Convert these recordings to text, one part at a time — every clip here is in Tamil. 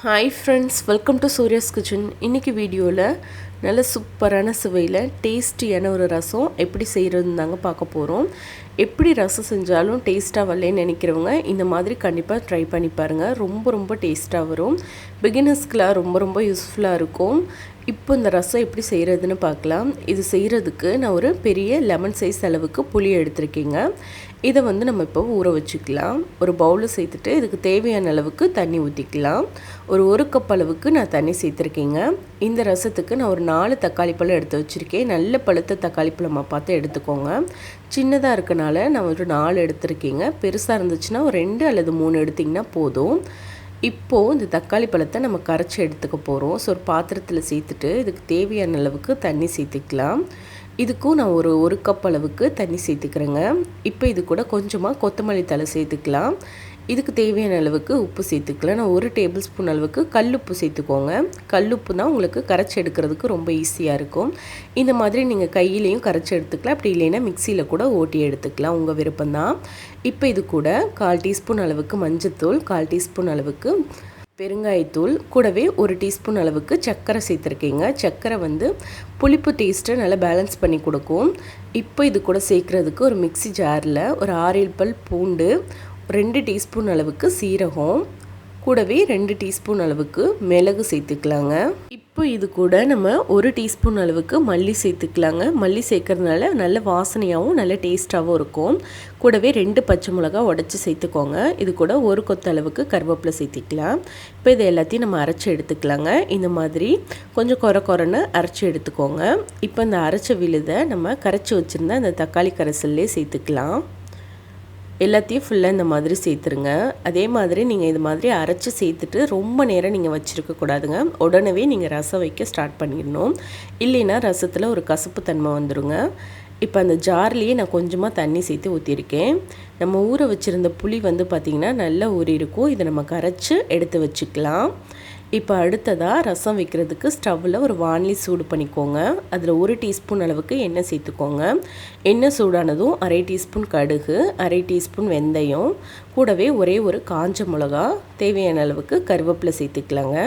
Hi friends, welcome to Surya's kitchen. இன்றைக்கி வீடியோவில் நல்ல சூப்பரான சுவையில் டேஸ்டியான ஒரு ரசம் எப்படி செய்கிறதுன்னு தாங்க பார்க்க போகிறோம். எப்படி ரசம் செஞ்சாலும் டேஸ்ட்டாக வரலன்னு நினைக்கிறவங்க இந்த மாதிரி கண்டிப்பாக ட்ரை பண்ணி பாருங்கள். ரொம்ப டேஸ்ட்டாக வரும். பிகினர்ஸ்க்குலாம் ரொம்ப யூஸ்ஃபுல்லாக இருக்கும். இப்போ இந்த ரசம் எப்படி செய்கிறதுன்னு பார்க்கலாம். இது செய்கிறதுக்கு நான் ஒரு பெரிய லெமன் சைஸ் அளவுக்கு புளி எடுத்திருக்கேங்க. இதை நம்ம இப்போ ஊற வச்சுக்கலாம். ஒரு பவுலில் சேர்த்துட்டு இதுக்கு தேவையான அளவுக்கு தண்ணி ஊற்றிக்கலாம். ஒரு கப் அளவுக்கு நான் தண்ணி சேர்த்துருக்கேங்க. இந்த ரசத்துக்கு நான் ஒரு 4 தக்காளி பழம் எடுத்து வச்சுருக்கேன். நல்ல பழுத்த தக்காளி பழமாக பார்த்து எடுத்துக்கோங்க. சின்னதாக இருக்கனால நான் ஒரு 4 எடுத்திருக்கேங்க. பெருசாக இருந்துச்சுன்னா ஒரு 2 அல்லது 3 எடுத்திங்கன்னா போதும். இப்போது இந்த தக்காளி பழத்தை நம்ம கரைச்சி எடுத்துக்க போகிறோம். ஸோ ஒரு பாத்திரத்தில் சேர்த்துட்டு இதுக்கு தேவையான அளவுக்கு தண்ணி சேர்த்துக்கலாம். இதுக்கும் நான் ஒரு கப் அளவுக்கு தண்ணி சேர்த்துக்கிறேங்க. இப்போ இது கூட கொஞ்சமாக கொத்தமல்லி தழை சேர்த்துக்கலாம். இதுக்கு தேவையான அளவுக்கு உப்பு சேர்த்துக்கலாம். நான் 1 டேபிள் ஸ்பூன் அளவுக்கு கல்லுப்பு சேர்த்துக்கோங்க. கல்லுப்பு தான் உங்களுக்கு கரைச்சி எடுக்கிறதுக்கு ரொம்ப ஈஸியாக இருக்கும். இந்த மாதிரி நீங்கள் கையிலையும் கரைச்சி எடுத்துக்கலாம். அப்படி இல்லைன்னா மிக்சியில் கூட ஓட்டி எடுத்துக்கலாம், உங்கள் விருப்பம்தான். இப்போ இது கூட 1/4 டீஸ்பூன் அளவுக்கு மஞ்சத்தூள், 1/4 டீஸ்பூன் அளவுக்கு பெருங்காயத்தூள், கூடவே 1 டீஸ்பூன் அளவுக்கு சர்க்கரை சேர்த்துருக்கீங்க. சர்க்கரை புளிப்பு டேஸ்ட்டை நல்லா பேலன்ஸ் பண்ணி கொடுக்கும். இப்போ இது கூட சேர்க்குறதுக்கு ஒரு மிக்ஸி ஜாரில் ஒரு 6-7 பல் பூண்டு, 2 டீஸ்பூன் அளவுக்கு சீரகம், கூடவே 2 டீஸ்பூன் அளவுக்கு மிளகு சேர்த்துக்கலாங்க. இப்போ இது கூட நம்ம 1 டீஸ்பூன் அளவுக்கு மல்லி சேர்த்துக்கலாங்க. மல்லி சேர்க்கறதுனால நல்ல வாசனையாகவும் நல்ல டேஸ்ட்டாகவும் இருக்கும். கூடவே 2 பச்சை மிளகா உடச்சி சேர்த்துக்கோங்க. இது கூட 1 கொத்து அளவுக்கு கருவேப்பிலை சேர்த்துக்கலாம். இப்போ இது எல்லாத்தையும் நம்ம அரைச்சி எடுத்துக்கலாங்க. இந்த மாதிரி கொஞ்சம் கொரன்னு அரைச்சி எடுத்துக்கோங்க. இப்போ இந்த அரைச்ச விழுதை நம்ம கரைச்சி வச்சுருந்தா இந்த தக்காளி கரைசல்லே சேர்த்துக்கலாம். எல்லாத்தையும் ஃபுல்லாக இந்த மாதிரி சேர்த்துருங்க. அதே மாதிரி நீங்கள் இது மாதிரி அரைச்சி சேர்த்துட்டு ரொம்ப நேரம் நீங்கள் வச்சுருக்கக்கூடாதுங்க. உடனே நீங்கள் ரசம் வைக்க ஸ்டார்ட் பண்ணிடணும். இல்லைன்னா ரசத்தில் ஒரு கசப்பு தன்மை வந்துடுங்க. இப்போ அந்த ஜார்லேயே நான் கொஞ்சமாக தண்ணி சேர்த்து ஊற்றிருக்கேன். நம்ம ஊற வச்சுருந்த புளி பார்த்திங்கன்னா நல்லா ஊறி இருக்கும். இதை நம்ம கரைச்சி எடுத்து வச்சுக்கலாம். இப்போ அடுத்ததாக ரசம் வைக்கிறதுக்கு ஸ்டவ்வில் ஒரு வாணலி சூடு பண்ணிக்கோங்க. அதில் 1 டீஸ்பூன் அளவுக்கு எண்ணெய் சேர்த்துக்கோங்க. எண்ணெய் சூடானதும் 1/2 டீஸ்பூன் கடுகு, 1/2 டீஸ்பூன் வெந்தயம், கூடவே ஒரு காஞ்ச மிளகா, தேவையான அளவுக்கு கருவேப்பிலை சேர்த்துக்கலாங்க.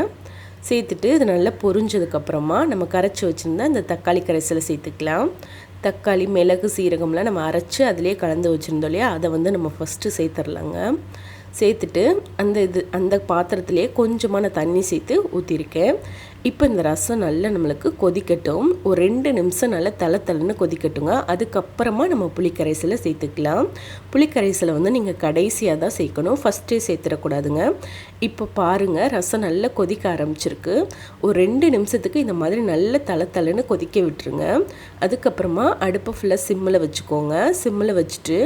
சேர்த்துட்டு இது நல்லா பொரிஞ்சதுக்கப்புறமா நம்ம கரைச்சி வச்சுருந்தா இந்த தக்காளி கரைசலை சேர்த்துக்கலாம். தக்காளி, மிளகு, சீரகம்லாம் நம்ம அரைச்சி அதிலே கலந்து வச்சுருந்தோம் இல்லையா, அதை நம்ம ஃபஸ்ட்டு சேர்த்துடலாங்க. சேர்த்துட்டு அந்த பாத்திரத்திலே கொஞ்சமான தண்ணி சேர்த்து ஊற்றிருக்கேன். இப்போ இந்த ரசம் நல்லா நம்மளுக்கு கொதிக்கட்டும். ஒரு 2 நிமிஷம் நல்லா தளன்னு கொதிக்கட்டுங்க. அதுக்கப்புறமா நம்ம புளிக்கரைசலை சேர்த்துக்கலாம். புளிக்கரைசலை நீங்கள் கடைசியாக தான் சேர்க்கணும், ஃபஸ்ட்டே சேர்த்துடக்கூடாதுங்க. இப்போ பாருங்கள், ரசம் நல்லா கொதிக்க ஆரம்பிச்சிருக்கு. ஒரு 2 நிமிஷத்துக்கு இந்த மாதிரி நல்லா தளன்னு கொதிக்க விட்டுருங்க. அதுக்கப்புறமா அடுப்பை ஃபுல்லாக சிம்மில் வச்சுக்கோங்க. சிம்மில் வச்சுட்டு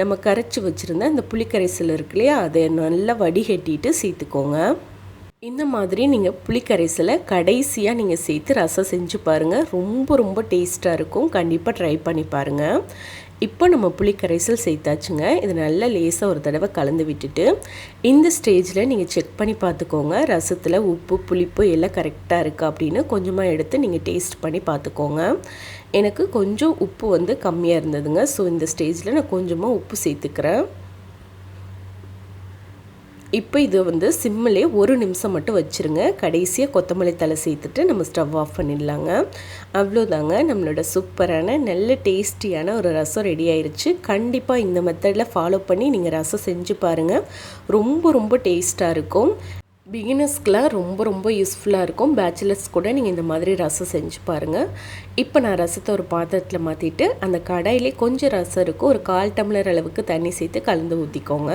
நம்ம கரைச்சி வச்சுருந்த இந்த புளிக்கரைசல் இருக்கு இல்லையா, அதை நல்லா வடிகட்டிட்டு சேர்த்துக்கோங்க. இந்த மாதிரி நீங்கள் புளிக்கரைசலை கடைசியாக நீங்கள் சேர்த்து ரசம் செஞ்சு பாருங்கள். ரொம்ப டேஸ்ட்டாக இருக்கும். கண்டிப்பாக ட்ரை பண்ணி பாருங்கள். இப்போ நம்ம புளிக்கரைசல் சேர்த்தாச்சுங்க. இது நல்லா லேசாக ஒரு தடவை கலந்து விட்டுட்டு இந்த ஸ்டேஜில் நீங்கள் செக் பண்ணி பார்த்துக்கோங்க. ரசத்தில் உப்பு, புளிப்பு எல்லாம் கரெக்டாக இருக்கா அப்படின்னு கொஞ்சமாக எடுத்து நீங்கள் டேஸ்ட் பண்ணி பார்த்துக்கோங்க. எனக்கு கொஞ்சம் உப்பு கம்மியாக இருந்ததுங்க. ஸோ இந்த ஸ்டேஜில் நான் கொஞ்சமாக உப்பு சேர்த்துக்கிறேன். இப்போ இது சிம்மிலே 1 நிமிஷம் மட்டும் வச்சுருங்க. கடைசியாக கொத்தமல்லி தழை சேர்த்துட்டு நம்ம ஸ்டவ் ஆஃப் பண்ணிடலாங்க. அவ்வளோதாங்க, நம்மளோட சூப்பரான நல்ல டேஸ்டியான ஒரு ரசம் ரெடி ஆயிடுச்சு. கண்டிப்பாக இந்த மெத்தடில் ஃபாலோ பண்ணி நீங்கள் ரசம் செஞ்சு பாருங்கள். ரொம்ப டேஸ்ட்டாக இருக்கும். பிகினர்ஸ்க்கெலாம் ரொம்ப யூஸ்ஃபுல்லாக இருக்கும். பேச்சுலர்ஸ் கூட நீங்கள் இந்த மாதிரி ரசம் செஞ்சு பாருங்கள். இப்போ நான் ரசத்தை ஒரு பாத்திரத்தில் மாற்றிட்டு அந்த கடாயிலே கொஞ்சம் ரசம் இருக்கும், ஒரு 1/4 டம்ளர் அளவுக்கு தண்ணி சேர்த்து கலந்து ஊற்றிக்கோங்க.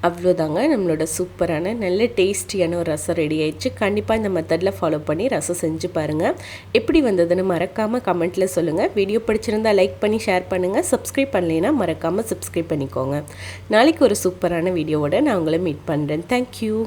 அவ்வளோதாங்க, நம்மளோட சூப்பரான நல்ல டேஸ்டியான ஒரு ரசம் ரெடி ஆயிடுச்சு. கண்டிப்பாக இந்த மெத்தடில் ஃபாலோ பண்ணி ரசம் செஞ்சு பாருங்கள். எப்படி வந்ததுன்னு மறக்காமல் கமெண்ட்டில் சொல்லுங்கள். வீடியோ பிடிச்சிருந்தால் லைக் பண்ணி ஷேர் பண்ணுங்கள். சப்ஸ்கிரைப் பண்ணலைன்னா மறக்காமல் சப்ஸ்கிரைப் பண்ணிக்கோங்க. நாளைக்கு ஒரு சூப்பரான வீடியோவோட நான் உங்களை மீட் பண்ணுறேன். தேங்க்யூ.